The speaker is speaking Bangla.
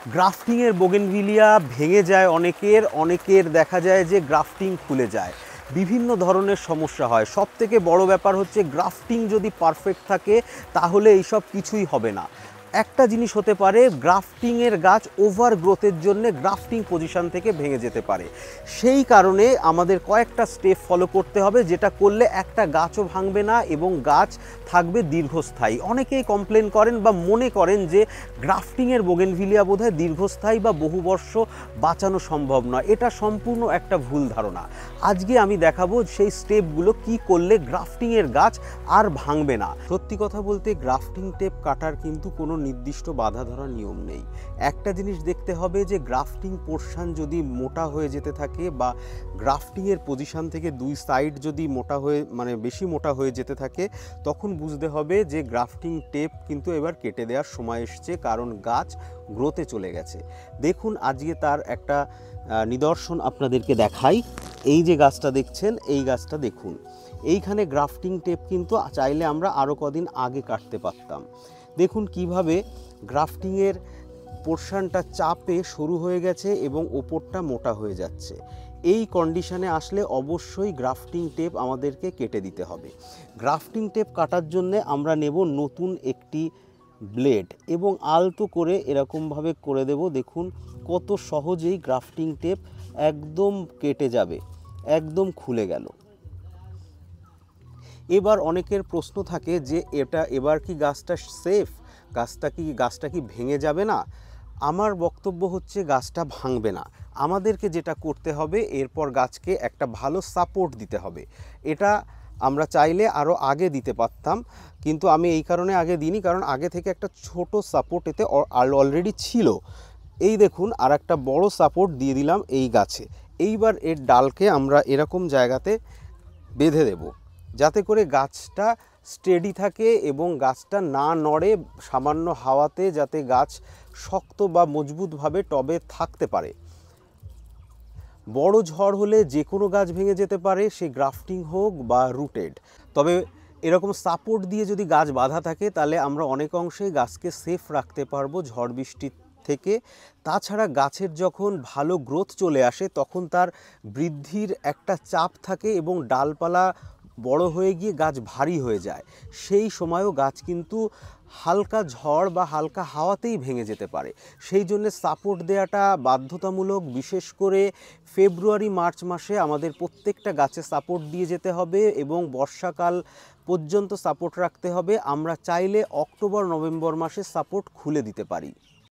গ্রাফটিংয়ের বোগেনভিলিয়া ভেঙে যায় অনেকের দেখা যায় যে গ্রাফটিং খুলে যায়, বিভিন্ন ধরনের সমস্যা হয়। সবথেকে বড় ব্যাপার হচ্ছে গ্রাফটিং যদি পারফেক্ট থাকে তাহলে এইসব কিছুই হবে না। একটা জিনিস হতে পারে, গ্রাফটিংয়ের গাছ ওভার গ্রোথের জন্য গ্রাফটিং পজিশন থেকে ভেঙে যেতে পারে। সেই কারণে আমাদের কয়েকটা স্টেপ ফলো করতে হবে, যেটা করলে একটা গাছও ভাঙবে না এবং গাছ থাকবে দীর্ঘস্থায়ী। অনেকেই কমপ্লেন করেন বা মনে করেন যে গ্রাফটিংয়ের বোগেনভিলিয়া বোধহয় দীর্ঘস্থায়ী বা বহু বর্ষ বাঁচানো সম্ভব নয়। এটা সম্পূর্ণ একটা ভুল ধারণা। আজকে আমি দেখাবো সেই স্টেপগুলো কি করলে গ্রাফটিংয়ের গাছ আর ভাঙবে না। সত্যি কথা বলতে গ্রাফটিং টেপ কাটার কিন্তু কোনো নির্দিষ্ট বাধা ধরা নিয়ম নেই। একটা জিনিস দেখতে হবে যে গ্রাফটিং পোর্শন যদি মোটা হয়ে যেতে থাকে বা গ্রাফটিংয়ের পজিশন থেকে দুই সাইড যদি মোটা হয়ে বেশি মোটা হয়ে যেতে থাকে, তখন বুঝতে হবে যে গ্রাফটিং টেপ কিন্তু এবার কেটে দেওয়ার সময় এসছে, কারণ গাছ গ্রোথে চলে গেছে। দেখুন আজকে তার একটা নিদর্শন আপনাদেরকে দেখাই। এই যে গাছটা দেখছেন, এই গাছটা দেখুন, এইখানে গ্রাফটিং টেপ কিন্তু চাইলে আমরা আরও কদিন আগে কাটতে পারতাম। দেখুন কিভাবে গ্রাফটিংয়ের পোর্শনটা চাপে সরু হয়ে গেছে এবং ওপরটা মোটা হয়ে যাচ্ছে। এই কন্ডিশনে আসলে অবশ্যই গ্রাফটিং টেপ আমাদেরকে কেটে দিতে হবে। গ্রাফটিং টেপ কাটার জন্যে আমরা নেব নতুন একটি ব্লেড এবং আলতো করে এরকমভাবে করে দেব। দেখুন কত সহজেই গ্রাফটিং টেপ একদম কেটে যাবে, একদম খুলে গেল। এবার অনেকের প্রশ্ন থাকে যে এবার কি গাছটা সেফ, গাছটা কি ভেঙে যাবে না? আমার বক্তব্য হচ্ছে গাছটা ভাঙবে না। আমাদেরকে যেটা করতে হবে, এরপর গাছকে একটা ভালো সাপোর্ট দিতে হবে। এটা আমরা চাইলে আরও আগে দিতে পারতাম, কিন্তু আমি এই কারণে আগে দিইনি, কারণ আগে থেকে একটা ছোট সাপোর্ট এতে অলরেডি ছিল। এই দেখুন আর একটা বড় সাপোর্ট দিয়ে দিলাম এই গাছে। এইবার এর ডালকে আমরা এরকম জায়গাতে বেঁধে দেব, যাতে করে গাছটা স্টেডি থাকে এবং গাছটা না নড়ে, সামান্য হাওয়াতে যাতে গাছ শক্ত বা মজবুতভাবে টবে থাকতে পারে। বড় ঝড় হলে যে কোনো গাছ ভেঙে যেতে পারে, সে গ্রাফটিং হোক বা রুটেড। তবে এরকম সাপোর্ট দিয়ে যদি গাছ বাঁধা থাকে, তাহলে আমরা অনেক অংশেই গাছকে সেফ রাখতে পারবো ঝড় বৃষ্টির থেকে। তাছাড়া গাছের যখন ভালো গ্রোথ চলে আসে, তখন তার বৃদ্ধির একটা চাপ থাকে এবং ডালপালা বড় হয়ে গিয়ে গাছ ভারী হয়ে যায়। সেই সময়ও গাছ কিন্তু হালকা ঝড় বা হালকা হাওয়াতেই ভেঙে যেতে পারে। সেই জন্য সাপোর্ট দেওয়াটা বাধ্যতামূলক। বিশেষ করে ফেব্রুয়ারি মার্চ মাসে আমাদের প্রত্যেকটা গাছে সাপোর্ট দিয়ে যেতে হবে এবং বর্ষাকাল পর্যন্ত সাপোর্ট রাখতে হবে। আমরা চাইলে অক্টোবর নভেম্বর মাসে সাপোর্ট খুলে দিতে পারি।